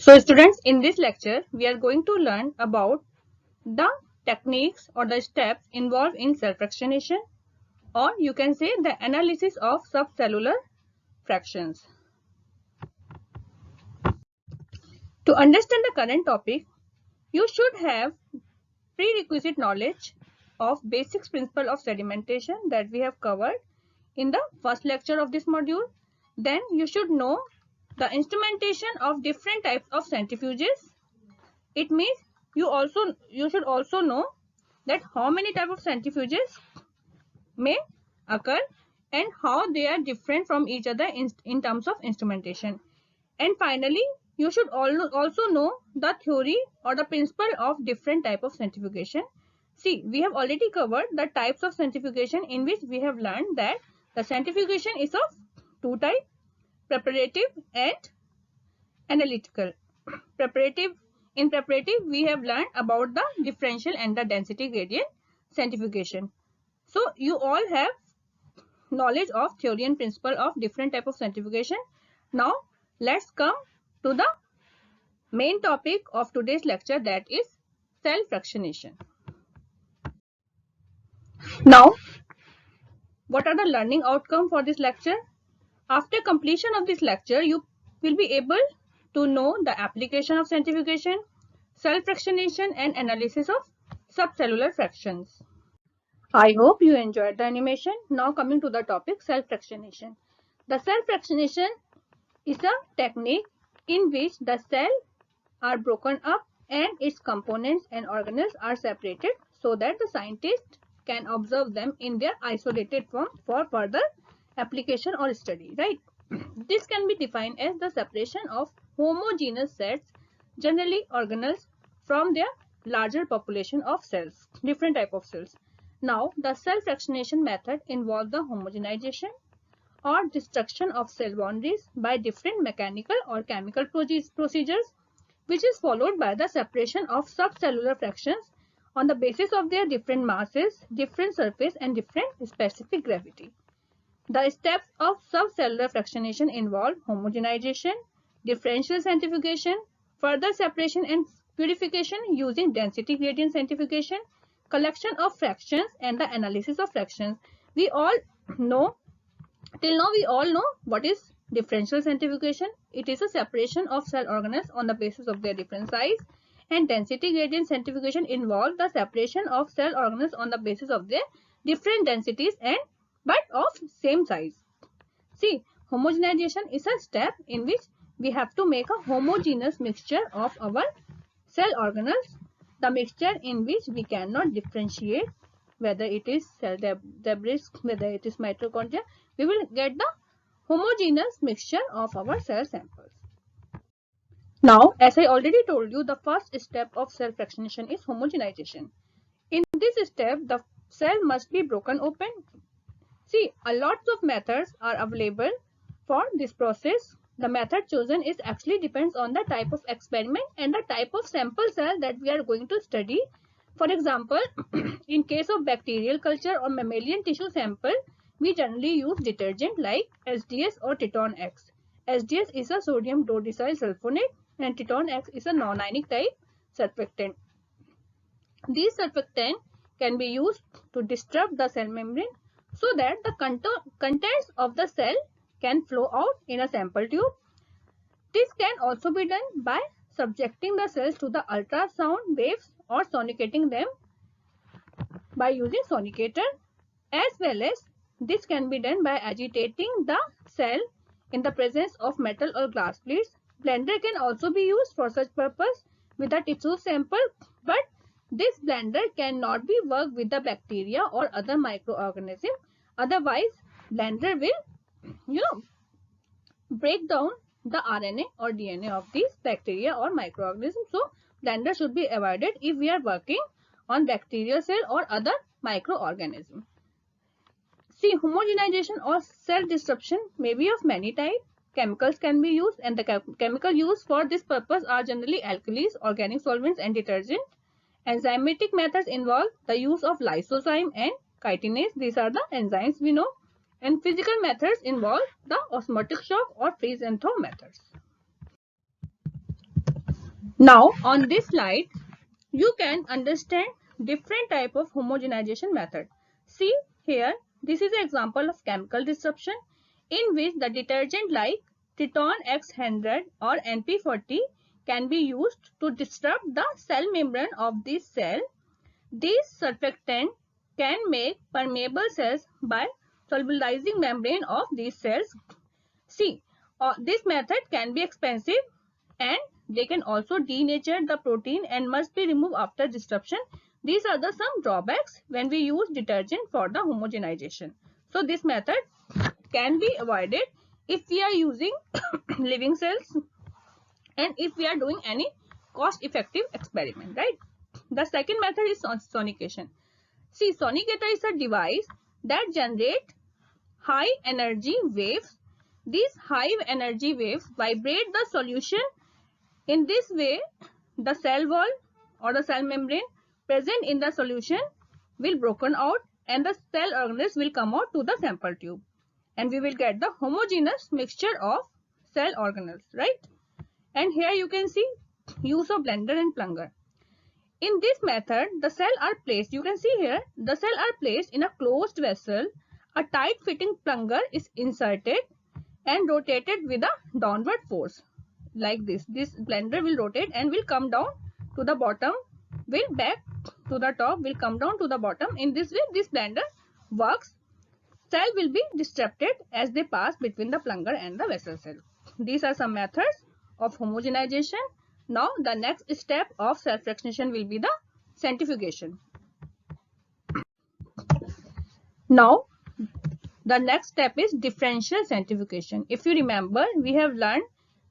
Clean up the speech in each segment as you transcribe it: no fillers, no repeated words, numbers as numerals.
So students, in this lecture, we are going to learn about the techniques or the steps involved in cell fractionation, or you can say the analysis of subcellular fractions. To understand the current topic, you should have prerequisite knowledge of basic principle of sedimentation that we have covered in the first lecture of this module. Then you should know the instrumentation of different types of centrifuges. It means you should also know that how many types of centrifuges may occur and how they are different from each other in terms of instrumentation. And finally, you should also know the theory or the principle of different type of centrifugation. See, we have already covered the types of centrifugation, in which we have learned that the centrifugation is of two types: preparative and analytical. In preparative, we have learned about the differential and the density gradient centrifugation. So you all have knowledge of theory and principle of different type of centrifugation. Now let's come to the main topic of today's lecture, that is cell fractionation. Now, what are the learning outcome for this lecture? After completion of this lecture, you will be able to know the application of centrifugation, cell fractionation and analysis of subcellular fractions. I hope you enjoyed the animation. Now coming to the topic, cell fractionation. The cell fractionation is a technique in which the cells are broken up and its components and organelles are separated so that the scientist can observe them in their isolated form for further application or study, right? This can be defined as the separation of homogeneous sets, generally organelles, from their larger population of cells, different type of cells. Now, the cell fractionation method involves the homogenization or destruction of cell boundaries by different mechanical or chemical procedures, which is followed by the separation of subcellular fractions on the basis of their different masses, different surface and different specific gravity. The steps of subcellular fractionation involve homogenization, differential centrifugation, further separation and purification using density gradient centrifugation, collection of fractions and the analysis of fractions. We all know what is differential centrifugation. It is a separation of cell organelles on the basis of their different size, and density gradient centrifugation involves the separation of cell organelles on the basis of their different densities but of same size. See, homogenization is a step in which we have to make a homogeneous mixture of our cell organelles, the mixture in which we cannot differentiate whether it is cell debris, whether it is mitochondria. We will get the homogeneous mixture of our cell samples. Now, as I already told you, the first step of cell fractionation is homogenization. In this step, the cell must be broken open. See, a lots of methods are available for this process. The method chosen is actually depends on the type of experiment and the type of sample cell that we are going to study. For example, in case of bacterial culture or mammalian tissue sample, we generally use detergent like SDS or Teton X. SDS is a sodium dodecyl sulfonate and Teton X is a non-ionic type surfactant. These surfactants can be used to disrupt the cell membrane so that the contents of the cell can flow out in a sample tube. This can also be done by subjecting the cells to the ultrasound waves or sonicating them by using sonicator, as well as this can be done by agitating the cell in the presence of metal or glass plates. Blender can also be used for such purpose with a tissue sample, but this blender cannot be worked with the bacteria or other microorganisms. Otherwise, blender will, break down the RNA or DNA of these bacteria or microorganisms. So, blender should be avoided if we are working on bacterial cell or other microorganism. See, homogenization or cell disruption may be of many types. Chemicals can be used, and the chemical used for this purpose are generally alkalis, organic solvents and detergent. Enzymatic methods involve the use of lysozyme and chitinase. These are the enzymes we know. And physical methods involve the osmotic shock or freeze and thaw methods. Now on this slide, you can understand different type of homogenization method. See here, this is an example of chemical disruption in which the detergent like Triton X100 or NP40 can be used to disrupt the cell membrane of this cell. These surfactant can make permeable cells by solubilizing membrane of these cells. See, this method can be expensive and they can also denature the protein and must be removed after disruption. These are the some drawbacks when we use detergent for the homogenization. So this method can be avoided if we are using living cells and if we are doing any cost effective experiment, right? The second method is sonication. See, sonicator is a device that generates high energy waves. These high energy waves vibrate the solution. In this way, the cell wall or the cell membrane present in the solution will broken out and the cell organelles will come out to the sample tube. And we will get the homogeneous mixture of cell organelles, right? And here you can see use of blender and plunger. In this method, the cells are placed, you can see here, the cells are placed in a closed vessel. A tight fitting plunger is inserted and rotated with a downward force. Like this blender will rotate and will come down to the bottom, will back to the top, will come down to the bottom. In this way, this blender works. Cell will be disrupted as they pass between the plunger and the vessel cell. These are some methods of homogenization. Now the next step of cell fractionation will be the centrifugation. Now the next step is differential centrifugation. If you remember, we have learned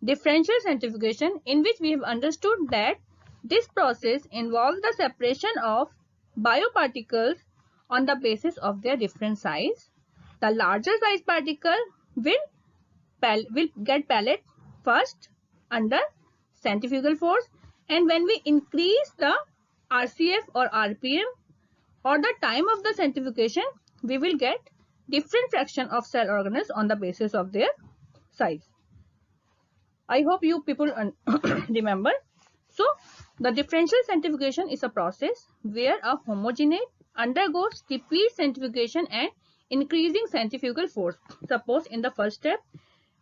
differential centrifugation in which we have understood that this process involves the separation of bioparticles on the basis of their different size. The larger size particle will get pellet first under centrifugal force, and when we increase the RCF or RPM or the time of the centrifugation, we will get different fraction of cell organelles on the basis of their size. I hope you people remember. So, the differential centrifugation is a process where a homogeneous undergoes repeat centrifugation and increasing centrifugal force. Suppose in the first step,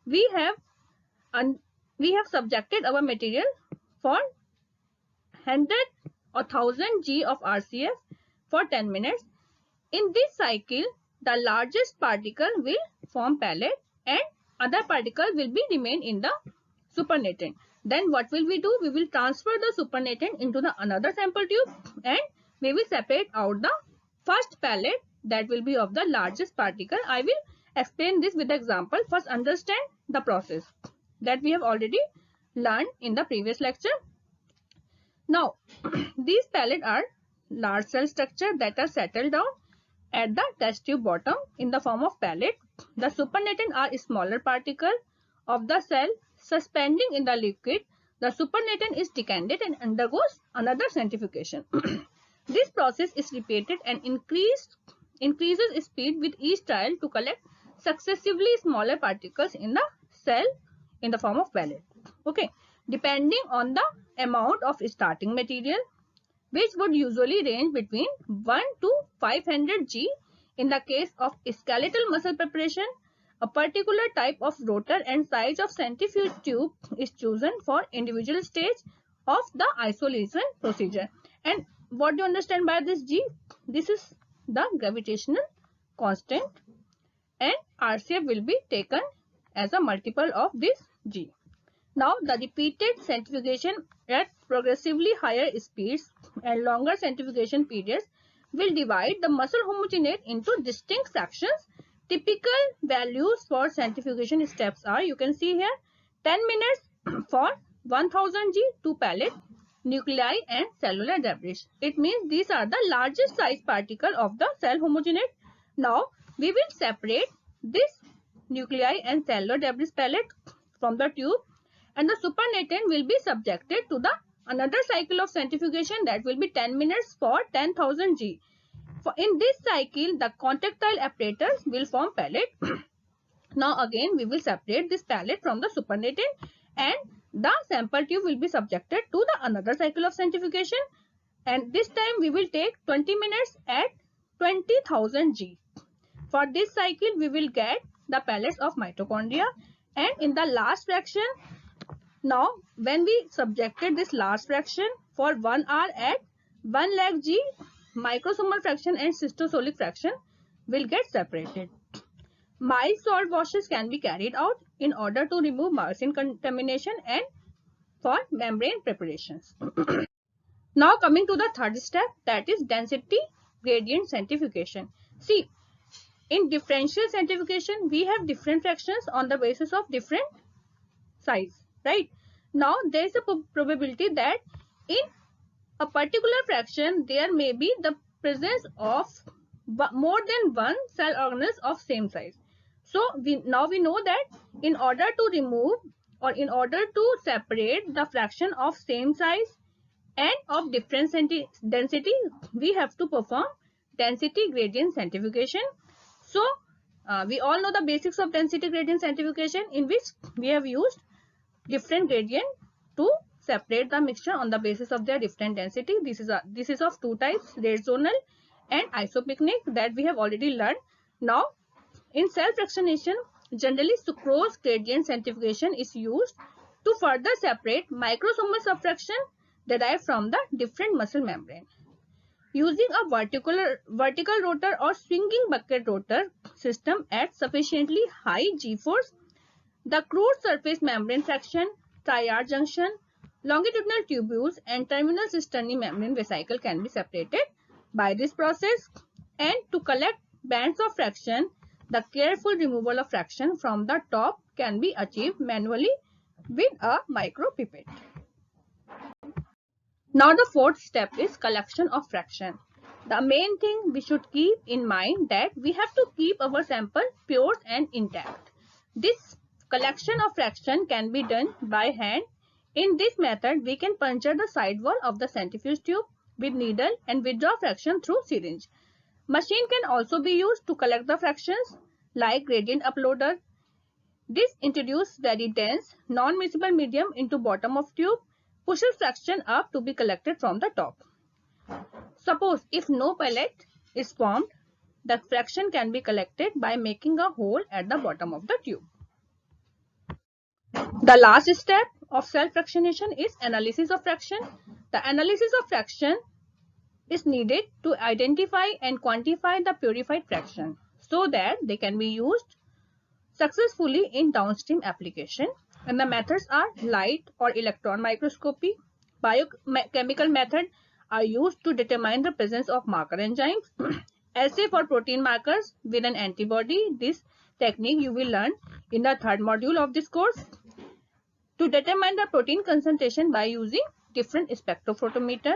we have subjected our material for 100 or 1000 G of RCF for 10 minutes. In this cycle, the largest particle will form pellet and other particle will be remain in the supernatant. Then what will we do? We will transfer the supernatant into the another sample tube and we will separate out the first pellet that will be of the largest particle. I will explain this with the example. First understand the process that we have already learned in the previous lecture. Now, these pellets are large cell structure that are settled down at the test tube bottom in the form of pellet. The supernatant are smaller particle of the cell suspending in the liquid. The supernatant is decanted and undergoes another centrifugation. This process is repeated and increases speed with each trial to collect successively smaller particles in the cell in the form of pellet. Okay, depending on the amount of starting material, which would usually range between 1 to 500 G. In the case of skeletal muscle preparation, a particular type of rotor and size of centrifuge tube is chosen for individual stage of the isolation procedure. And what do you understand by this G? This is the gravitational constant and RCF will be taken as a multiple of this G. Now, the repeated centrifugation at progressively higher speeds and longer centrifugation periods will divide the muscle homogenate into distinct sections. Typical values for centrifugation steps are, you can see here, 10 minutes for 1000 G to pellet, nuclei and cellular debris. It means these are the largest size particle of the cell homogenate. Now, we will separate this nuclei and cellular debris pellet from the tube, and the supernatant will be subjected to the another cycle of centrifugation that will be 10 minutes for 10,000 G. In this cycle, the contractile apparatus will form pellet. Now again, we will separate this pellet from the supernatant and the sample tube will be subjected to the another cycle of centrifugation, and this time we will take 20 minutes at 20,000 G. For this cycle we will get the pellets of mitochondria, and in the last fraction, now when we subjected this last fraction for 1 hour at 1 lakh G, microsomal fraction and cystosolic fraction will get separated. Mild salt washes can be carried out in order to remove myosin contamination and for membrane preparations. Now coming to the third step, that is density gradient centrifugation. See, in differential centrifugation, we have different fractions on the basis of different size, right? Now there is a probability that in a particular fraction there may be the presence of more than one cell organelles of same size. So now we know that in order to remove or in order to separate the fraction of same size and of different density, we have to perform density gradient centrifugation. So we all know the basics of density gradient centrifugation, in which we have used different gradient to separate the mixture on the basis of their different density. This is of two types, rate zonal and isopycnic, that we have already learned. Now in cell fractionation, generally sucrose gradient centrifugation is used to further separate microsomal subfraction derived from the different muscle membrane. Using a vertical rotor or swinging bucket rotor system at sufficiently high G-force, the crude surface membrane fraction, triad junction, longitudinal tubules and terminal cisternae membrane vesicle can be separated by this process. And to collect bands of fraction, the careful removal of fraction from the top can be achieved manually with a micropipette. Now the fourth step is collection of fraction. The main thing we should keep in mind that we have to keep our sample pure and intact. This collection of fraction can be done by hand. In this method, we can puncture the side wall of the centrifuge tube with needle and withdraw fraction through syringe. Machine can also be used to collect the fractions like gradient uploader. This introduces very dense, non-miscible medium into bottom of tube, pushes fraction up to be collected from the top. Suppose if no pellet is formed, the fraction can be collected by making a hole at the bottom of the tube. The last step of cell fractionation is analysis of fraction. The analysis of fraction is needed to identify and quantify the purified fraction so that they can be used successfully in downstream application. And the methods are light or electron microscopy. Biochemical methods are used to determine the presence of marker enzymes. Assay for protein markers with an antibody. This technique you will learn in the third module of this course. To determine the protein concentration by using different spectrophotometer.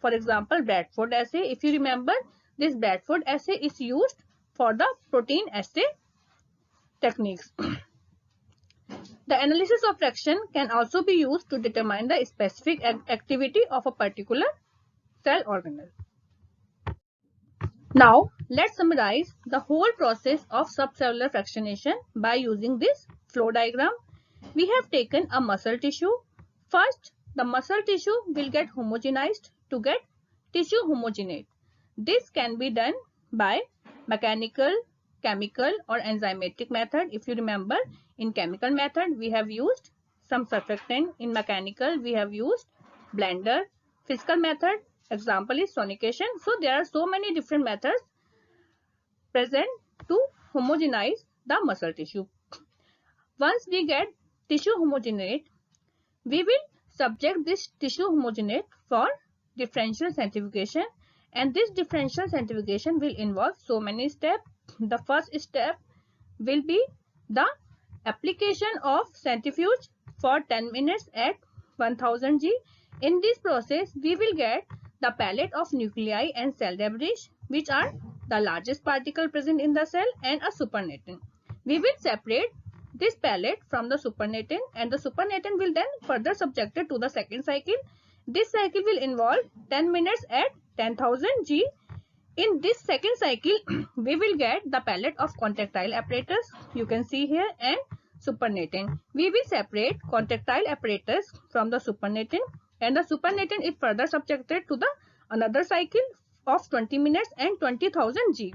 For example, Bradford assay. If you remember, this Bradford assay is used for the protein assay techniques. The analysis of fraction can also be used to determine the specific activity of a particular cell organelle. Now, let's summarize the whole process of subcellular fractionation by using this flow diagram. We have taken a muscle tissue. First, the muscle tissue will get homogenized to get tissue homogenate. This can be done by mechanical, chemical or enzymatic method. If you remember, in chemical method we have used some surfactant. In mechanical we have used blender. Physical method, example is sonication. So there are so many different methods present to homogenize the muscle tissue. Once we get tissue homogenate, we will subject this tissue homogenate for differential centrifugation, and this differential centrifugation will involve so many steps. The first step will be the application of centrifuge for 10 minutes at 1000 G. In this process, we will get the pellet of nuclei and cell debris, which are the largest particle present in the cell, and a supernatant. We will separate this pellet from the supernatant, and the supernatant will then further subjected to the second cycle. This cycle will involve 10 minutes at 10,000 G. In this second cycle, we will get the pellet of contractile apparatus, you can see here, and supernatant. We will separate contractile apparatus from the supernatant, and the supernatant is further subjected to the another cycle of 20 minutes and 20,000 G.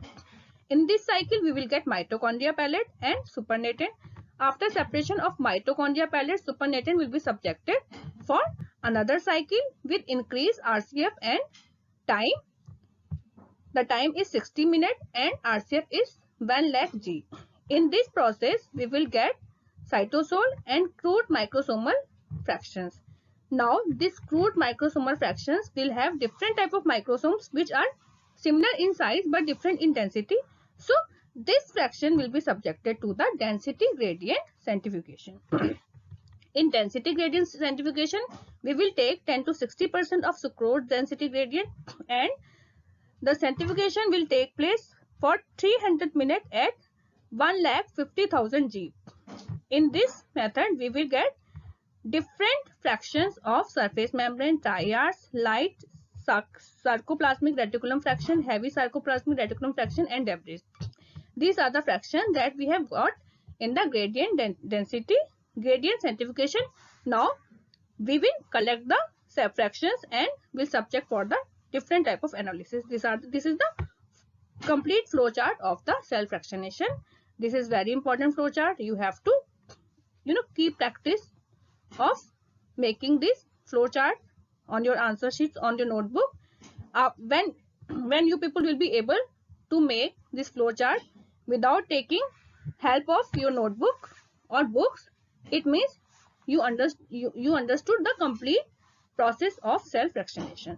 In this cycle, we will get mitochondria pellet and supernatant. After separation of mitochondria pellet, supernatant will be subjected for another cycle with increased RCF and time. The time is 60 minutes and RCF is 1 lakh G. In this process, we will get cytosol and crude microsomal fractions. Now, these crude microsomal fractions will have different type of microsomes which are similar in size but different in density. So, this fraction will be subjected to the density gradient centrifugation. In density gradient centrifugation, we will take 10 to 60% of sucrose density gradient, and the centrifugation will take place for 300 minutes at 1,50,000 G. In this method, we will get different fractions of surface membrane, triads, light sarcoplasmic reticulum fraction, heavy sarcoplasmic reticulum fraction, and debris. These are the fractions that we have got in the gradient density gradient centrifugation. Now, we will collect the fractions and will subject for the different type of analysis. This is the complete flow chart of the cell fractionation. This is very important flow chart. You have to keep practice of making this flow chart on your answer sheets on your notebook. When you people will be able to make this flow chart without taking help of your notebook or books, it means you understood the complete process of cell fractionation.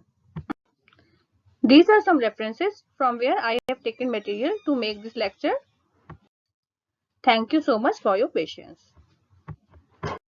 These are some references from where I have taken material to make this lecture. Thank you so much for your patience.